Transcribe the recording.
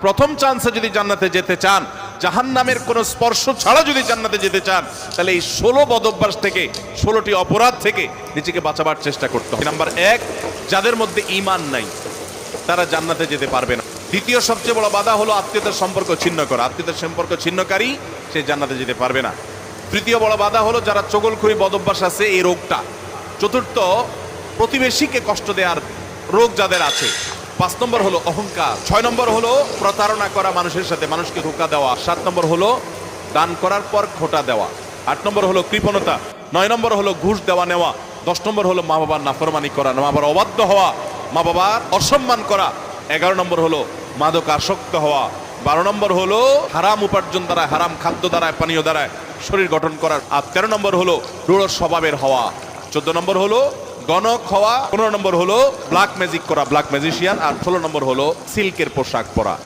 প্রথম চান্সে যদি জান্নাতে যেতে চান, জাহান্নামের কোনো স্পর্শ ছাড়া যদি জান্নাতে যেতে চান, তাহলে এই 16 বদঅভ্যাস থেকে, 16টি অপরাধ থেকে নিজেকে বাঁচাবার চেষ্টা করতে হবে। নাম্বার 1, যাদের মধ্যে ঈমান নাই তারা জান্নাতে যেতে পারবে না। দ্বিতীয় সবচেয়ে বড় বাধা হলো আত্মীয়তার সম্পর্ক ছিন্ন করা। আত্মীয়তার সম্পর্ক ছিন্নকারী সে জান্নাতে যেতে পারবে না। তৃতীয় বড় বাধা হলো যারা চগলখড়ি বদঅভ্যাস আছে, এই রোগটা। চতুর্থ, প্রতিবেশীকে কষ্ট দেওয়ার রোগ যাদের আছে। 5 নম্বর হলো অহংকার। 6 নম্বর হলো প্রতারণা করা, মানুষের সাথে মানুষকে ধোঁকা দেওয়া। 7 নম্বর হলো দান করার পর খোটা দেওয়া। 8 নম্বর হলো কৃপণতা। 9 নম্বর হলো ঘুষ দেওয়া নেওয়া। 10 নম্বর হলো মা বাবার নাফরমানি করা, মা বাবার অবাধ্য হওয়া, মা বাবার অসম্মান করা। 11 নম্বর হলো মাদক আসক্ত হওয়া। 12 নম্বর হলো হারাম উপার্জন দ্বারা, হারাম খাদ্য দ্বারা, পানীয় দ্বারা শরীর গঠন করার। আর 13 নম্বর হলো রূঢ় স্বভাবের হওয়া। 14 নম্বর হলো গণক হওয়া। 15 নম্বর হলো ব্ল্যাক ম্যাজিক করা, ব্ল্যাক ম্যাজিশিয়ান। আর 16 নম্বর হলো সিল্কের পোশাক পরা।